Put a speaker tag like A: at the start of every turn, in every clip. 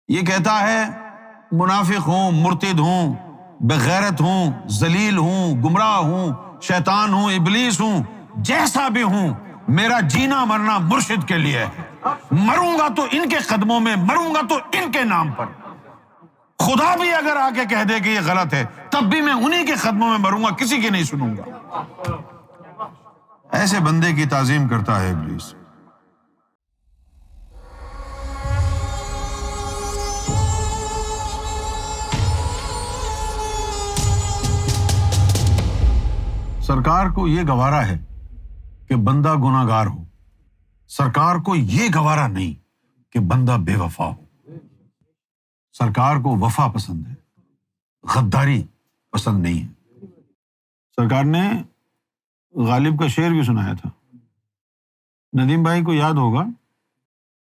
A: یہ کہتا ہے منافق ہوں، مرتد ہوں، بغیرت ہوں، ذلیل ہوں، گمراہ ہوں، شیطان ہوں، ابلیس ہوں، جیسا بھی ہوں، میرا جینا مرنا مرشد کے لیے ہے۔ مروں گا تو ان کے قدموں میں، مروں گا تو ان کے نام پر۔ خدا بھی اگر آ کے کہہ دے کہ یہ غلط ہے، تب بھی میں انہی کے قدموں میں مروں گا، کسی کی نہیں سنوں گا۔ ایسے بندے کی تعظیم کرتا ہے ابلیس۔ سرکار کو یہ گوارا ہے کہ بندہ گناہ گار ہو، سرکار کو یہ گوارا نہیں کہ بندہ بے وفا ہو۔ سرکار کو وفا پسند ہے، غداری پسند نہیں ہے۔ سرکار نے غالب کا شعر بھی سنایا تھا۔ ندیم بھائی کو یاد ہوگا،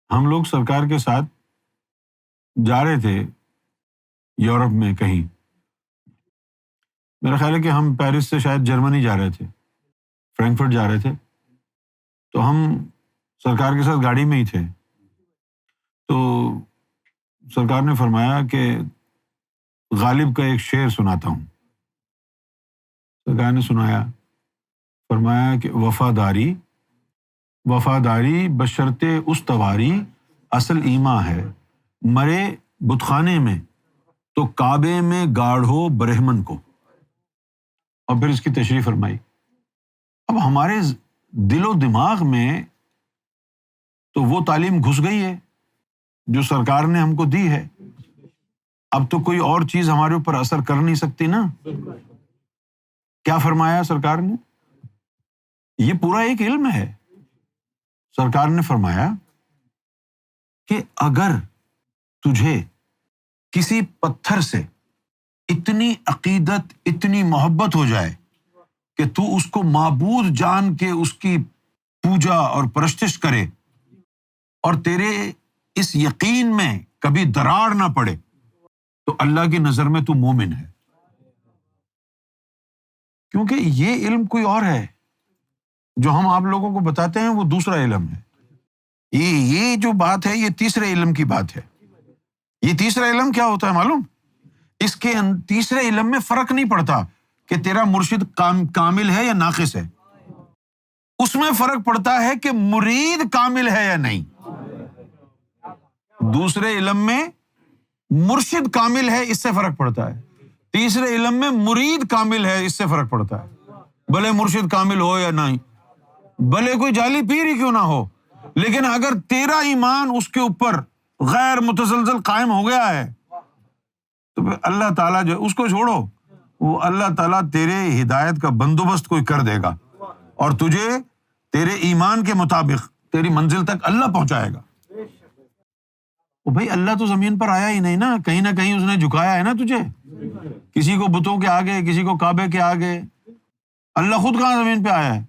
A: ہم لوگ سرکار کے ساتھ جا رہے تھے یورپ میں کہیں، میرا خیال ہے کہ ہم پیرس سے شاید جرمنی جا رہے تھے، فرینکفرٹ جا رہے تھے، تو ہم سرکار کے ساتھ گاڑی میں ہی تھے۔ تو سرکار نے فرمایا کہ غالب کا ایک شعر سناتا ہوں۔ سرکار نے سنایا، فرمایا کہ وفاداری بشرط استواری اصل ایماں ہے، مرے بت خانے میں تو کعبے میں گاڑھو برہمن کو۔ اور پھر اس کی تشریح فرمائی۔ اب ہمارے دل و دماغ میں تو وہ تعلیم گھس گئی ہے جو سرکار نے ہم کو دی ہے، اب تو کوئی اور چیز ہمارے اوپر اثر کر نہیں سکتی نا۔ کیا فرمایا سرکار نے؟ یہ پورا ایک علم ہے۔ سرکار نے فرمایا کہ اگر تجھے کسی پتھر سے اتنی عقیدت، اتنی محبت ہو جائے کہ تو اس کو معبود جان کے اس کی پوجا اور پرستش کرے، اور تیرے اس یقین میں کبھی دراڑ نہ پڑے، تو اللہ کی نظر میں تو مومن ہے۔ کیونکہ یہ علم کوئی اور ہے، جو ہم آپ لوگوں کو بتاتے ہیں وہ دوسرا علم ہے۔ یہ جو بات ہے یہ تیسرے علم کی بات ہے۔ یہ تیسرا علم کیا ہوتا ہے معلوم؟ اس کے تیسرے علم میں فرق نہیں پڑتا کہ تیرا مرشد کامل ہے یا ناقص ہے، اس میں فرق پڑتا ہے کہ مرید کامل ہے یا نہیں۔ دوسرے علم میں مرشد کامل ہے، اس سے فرق پڑتا ہے۔ تیسرے علم میں مرید کامل ہے، اس سے فرق پڑتا ہے۔ بھلے مرشد کامل ہو یا نہیں، بھلے کوئی جعلی پیر ہی کیوں نہ ہو، لیکن اگر تیرا ایمان اس کے اوپر غیر متزلزل قائم ہو گیا ہے تو پھر اللہ تعالیٰ جو اس کو چھوڑو، وہ اللہ تعالیٰ تیرے ہدایت کا بندوبست کوئی کر دے گا اور تجھے تیرے ایمان کے مطابق تیری منزل تک اللہ پہنچائے گا۔ وہ بھائی اللہ تو زمین پر آیا ہی نہیں نا، کہیں نہ کہیں اس نے جھکایا ہے نا تجھے، کسی کو بتوں کے آگے، کسی کو کعبے کے آگے۔ اللہ خود کہاں زمین پہ آیا ہے؟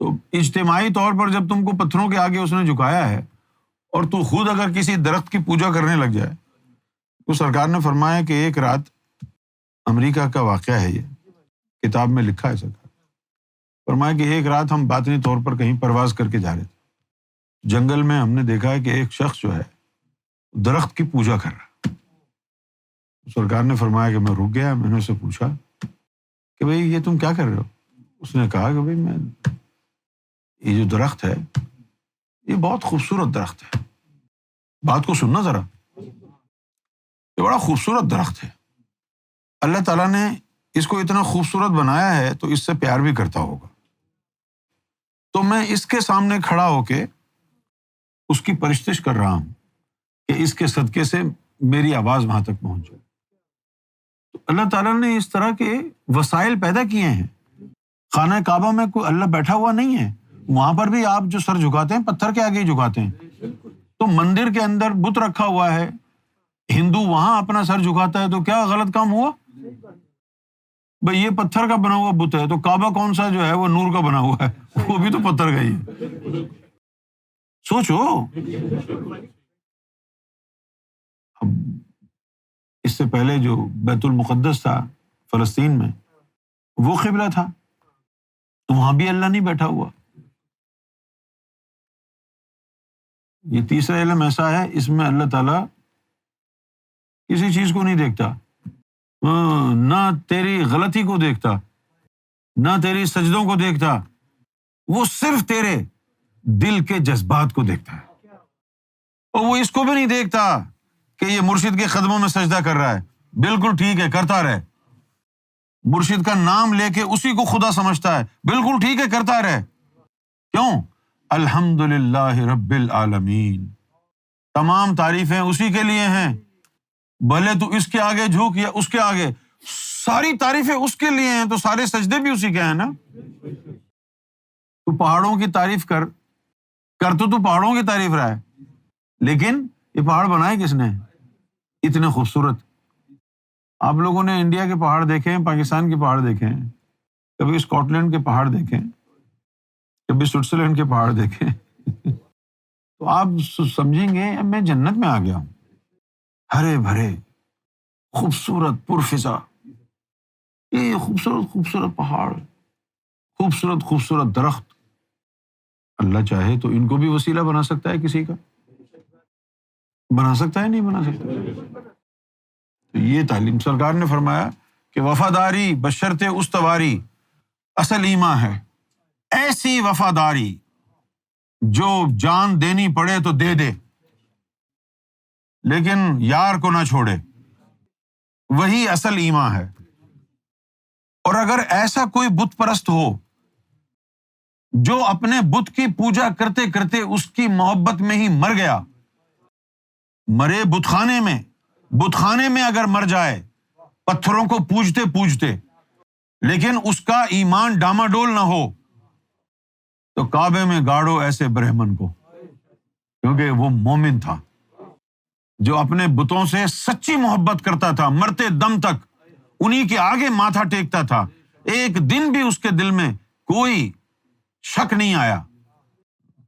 A: تو اجتماعی طور پر جب تم کو پتھروں کے آگے اس نے جھکایا ہے، اور تو خود اگر کسی درخت کی پوجا کرنے لگ جائے، تو سرکار نے فرمایا کہ ایک رات، امریکہ کا واقعہ ہے، یہ کتاب میں لکھا ہے سرکار، فرمایا کہ ایک رات ہم باطنی طور پر کہیں پرواز کر کے جا رہے تھے، جنگل میں ہم نے دیکھا ہے کہ ایک شخص جو ہے درخت کی پوجا کر رہا۔ سرکار نے فرمایا کہ میں رک گیا، میں نے اسے پوچھا کہ بھئی یہ تم کیا کر رہے ہو؟ اس نے کہا کہ بھئی میں یہ جو درخت ہے یہ بہت خوبصورت درخت ہے، بات کو سننا ذرا، یہ بڑا خوبصورت درخت ہے، اللہ تعالیٰ نے اس کو اتنا خوبصورت بنایا ہے تو اس سے پیار بھی کرتا ہوگا، تو میں اس کے سامنے کھڑا ہو کے اس کی پرستش کر رہا ہوں کہ اس کے صدقے سے میری آواز وہاں تک پہنچ جائے۔ تو اللہ تعالیٰ نے اس طرح کے وسائل پیدا کیے ہیں۔ خانہ کعبہ میں کوئی اللہ بیٹھا ہوا نہیں ہے، وہاں پر بھی آپ جو سر جھکاتے ہیں پتھر کے آگے ہی جھکاتے ہیں۔ تو مندر کے اندر بت رکھا ہوا ہے، ہندو وہاں اپنا سر جھکاتا ہے، تو کیا غلط کام ہوا؟ بھئی یہ پتھر کا بنا ہوا بت ہے، تو کعبہ کون سا جو ہے وہ نور کا بنا ہوا ہے، وہ بھی تو پتھر کا ہی ہے۔ سوچو، اب اس سے پہلے جو بیت المقدس تھا فلسطین میں، وہ قبلہ تھا، تو وہاں بھی اللہ نہیں بیٹھا ہوا۔ یہ تیسرا علم ایسا ہے، اس میں اللہ تعالیٰ کسی چیز کو نہیں دیکھتا، نہ تیری غلطی کو دیکھتا، نہ تیری سجدوں کو دیکھتا، وہ صرف تیرے دل کے جذبات کو دیکھتا ہے، اور وہ اس کو بھی نہیں دیکھتا کہ یہ مرشد کے قدموں میں سجدہ کر رہا ہے، بالکل ٹھیک ہے کرتا رہے، مرشد کا نام لے کے اسی کو خدا سمجھتا ہے، بالکل ٹھیک ہے کرتا رہے، کیوں؟ الحمدللہ رب العالمین، تمام تعریفیں اسی کے لیے ہیں، بھلے تو اس کے آگے جھک یا اس کے آگے، ساری تعریفیں اس کے لیے ہیں، تو سارے سجدے بھی اسی کے ہیں نا۔ تو پہاڑوں کی تعریف کر تو پہاڑوں کی تعریف رہا ہے، لیکن یہ پہاڑ بنائے کس نے اتنے خوبصورت؟ آپ لوگوں نے انڈیا کے پہاڑ دیکھے ہیں، پاکستان کے پہاڑ دیکھے ہیں، کبھی اسکاٹ لینڈ کے پہاڑ دیکھیں، کبھی سوئٹزرلینڈ کے پہاڑ دیکھیں تو آپ سمجھیں گے اب میں جنت میں آ گیا ہوں، ہرے بھرے خوبصورت پرفضا، یہ خوبصورت خوبصورت پہاڑ، خوبصورت خوبصورت درخت، اللہ چاہے تو ان کو بھی وسیلہ بنا سکتا ہے، کسی کا بنا سکتا ہے، نہیں بنا سکتا؟ تو یہ تعلیم سرکار نے فرمایا کہ وفاداری بشرط استواری اصل ایمان ہے، ایسی وفاداری جو جان دینی پڑے تو دے دے لیکن یار کو نہ چھوڑے، وہی اصل ایمان ہے۔ اور اگر ایسا کوئی بت پرست ہو جو اپنے بت کی پوجا کرتے کرتے اس کی محبت میں ہی مر گیا، مرے بت خانے میں اگر مر جائے پتھروں کو پوجتے پوجتے، لیکن اس کا ایمان ڈاماڈول نہ ہو، تو کعبے میں گاڑو ایسے برہمن کو، کیونکہ وہ مومن تھا جو اپنے بتوں سے سچی محبت کرتا تھا، مرتے دم تک انہی کے آگے ماتھا ٹیکتا تھا، ایک دن بھی اس کے دل میں کوئی شک نہیں آیا،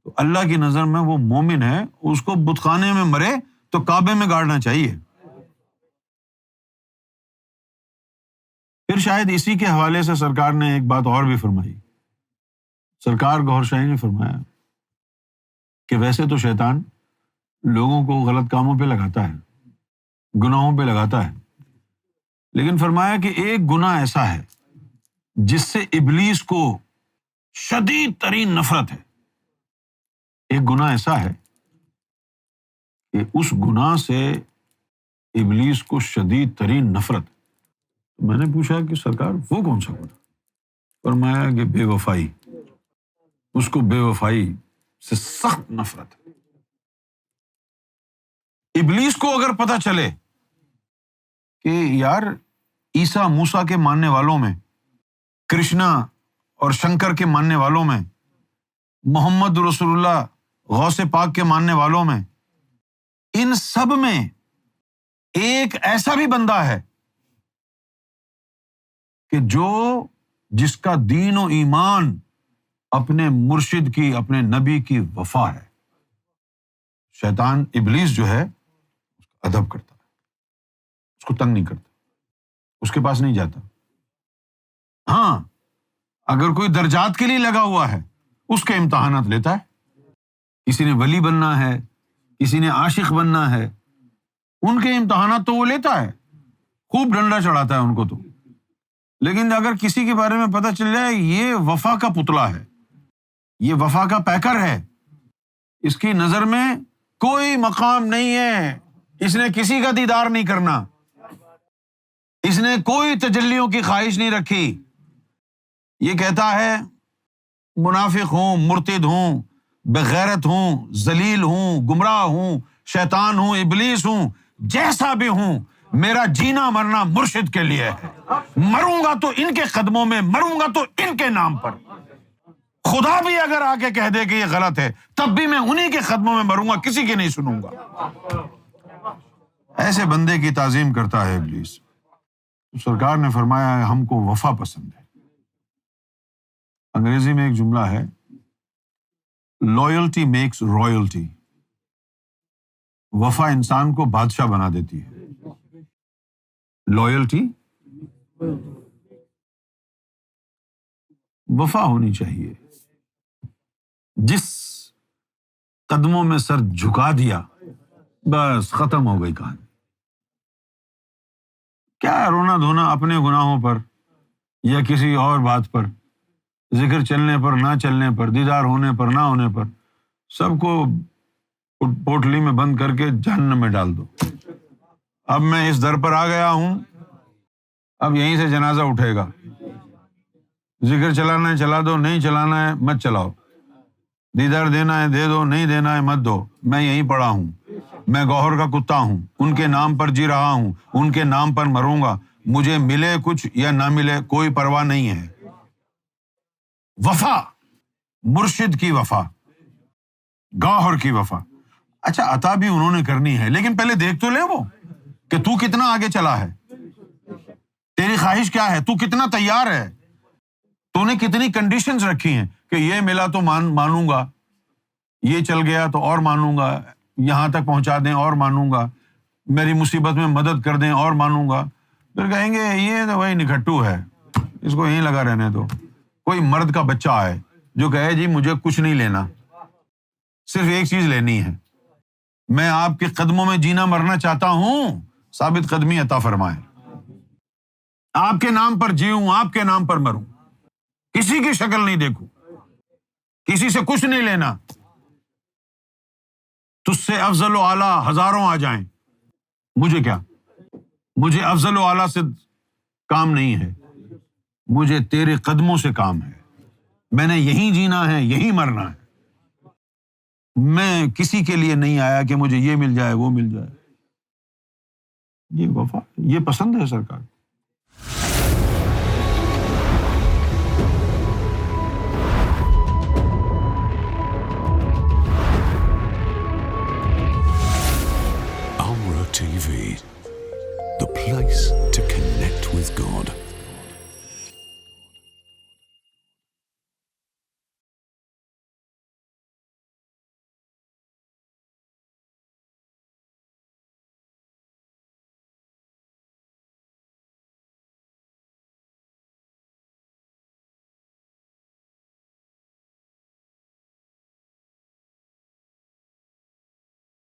A: تو اللہ کی نظر میں وہ مومن ہے، اس کو بت خانے میں مرے تو کعبے میں گاڑنا چاہیے۔ پھر شاید اسی کے حوالے سے سرکار نے ایک بات اور بھی فرمائی، سرکار گوھر شاہی نے فرمایا کہ ویسے تو شیطان لوگوں کو غلط کاموں پہ لگاتا ہے، گناہوں پہ لگاتا ہے، لیکن فرمایا کہ ایک گناہ ایسا ہے جس سے ابلیس کو شدید ترین نفرت ہے، ایک گناہ ایسا ہے کہ اس گناہ سے ابلیس کو شدید ترین نفرت۔ میں نے پوچھا کہ سرکار وہ کون سا گناہ؟ فرمایا کہ بے وفائی، اس کو بے وفائی سے سخت نفرت ہے۔ ابلیس کو اگر پتہ چلے کہ یار عیسیٰ موسیٰ کے ماننے والوں میں، کرشنا اور شنکر کے ماننے والوں میں، محمد رسول اللہ غوث پاک کے ماننے والوں میں، ان سب میں ایک ایسا بھی بندہ ہے کہ جس کا دین و ایمان اپنے مرشد کی، اپنے نبی کی وفا ہے، شیطان ابلیس جو ہے اس کا ادب کرتا ہے، اس کو تنگ نہیں کرتا، اس کے پاس نہیں جاتا۔ ہاں اگر کوئی درجات کے لیے لگا ہوا ہے اس کے امتحانات لیتا ہے، کسی نے ولی بننا ہے، کسی نے عاشق بننا ہے، ان کے امتحانات تو وہ لیتا ہے، خوب ڈنڈا چڑھاتا ہے ان کو تو، لیکن اگر کسی کے بارے میں پتہ چل جائے یہ وفا کا پتلا ہے، یہ وفا کا پیکر ہے، اس کی نظر میں کوئی مقام نہیں ہے، اس نے کسی کا دیدار نہیں کرنا، اس نے کوئی تجلیوں کی خواہش نہیں رکھی، یہ کہتا ہے منافق ہوں، مرتد ہوں، بغیرت ہوں، ذلیل ہوں، گمراہ ہوں، شیطان ہوں، ابلیس ہوں، جیسا بھی ہوں، میرا جینا مرنا مرشد کے لیے ہے، مروں گا تو ان کے قدموں میں، مروں گا تو ان کے نام پر، خدا بھی اگر آ کے کہہ دے کہ یہ غلط ہے تب بھی میں انہی کے قدموں میں مروں گا، کسی کی نہیں سنوں گا۔ ایسے بندے کی تعظیم کرتا ہے ابلیس۔ سرکار نے فرمایا ہے ہم کو وفا پسند ہے۔ انگریزی میں ایک جملہ ہے، لویلٹی میکس رائلٹی، وفا انسان کو بادشاہ بنا دیتی ہے۔ لویلٹی، وفا ہونی چاہیے، جس قدموں میں سر جھکا دیا بس ختم ہو گئی کہانی۔ کیا رونا دھونا اپنے گناہوں پر یا کسی اور بات پر، ذکر چلنے پر نہ چلنے پر، دیدار ہونے پر نہ ہونے پر، سب کو پوٹلی میں بند کر کے جہنم میں ڈال دو۔ اب میں اس در پر آ گیا ہوں، اب یہیں سے جنازہ اٹھے گا، ذکر چلانا ہے چلا دو، نہیں چلانا ہے مت چلاؤ، دیدار دینا ہے دے دو، نہیں دینا ہے مت دو، میں یہیں پڑا ہوں، میں گوہر کا کتا ہوں، ان کے نام پر جی رہا ہوں، ان کے نام پر مروں گا، مجھے ملے کچھ یا نہ ملے کوئی پرواہ نہیں ہے۔ وفا، مرشد کی وفا، گوہر کی وفا۔ اچھا عطا بھی انہوں نے کرنی ہے، لیکن پہلے دیکھ تو لے وہ کہ تو کتنا آگے چلا ہے، تیری خواہش کیا ہے، تو کتنا تیار ہے، تو نے کتنی کنڈیشنز رکھی ہیں کہ یہ ملا تو مانوں گا، یہ چل گیا تو اور مانوں گا، یہاں تک پہنچا دیں اور مانوں گا، میری مصیبت میں مدد کر دیں اور مانوں گا۔ پھر کہیں گے یہ تو وہی نکھٹو ہے، اس کو یہیں لگا رہنے دو۔ کوئی مرد کا بچہ آئے جو کہے جی مجھے کچھ نہیں لینا، صرف ایک چیز لینی ہے، میں آپ کے قدموں میں جینا مرنا چاہتا ہوں، ثابت قدمی عطا فرمائے، آپ کے نام پر جیوں، آپ کے نام پر مروں، کسی کی شکل نہیں دیکھوں، کسی سے کچھ نہیں لینا، تجھ سے افضل و اعلیٰ ہزاروں آ جائیں، مجھے کیا، مجھے افضل و اعلیٰ سے کام نہیں ہے، مجھے تیرے قدموں سے کام ہے، میں نے یہیں جینا ہے، یہیں مرنا ہے، میں کسی کے لیے نہیں آیا کہ مجھے یہ مل جائے وہ مل جائے۔ یہ وفا، یہ پسند ہے سرکار۔
B: Amra TV, the place to connect with God.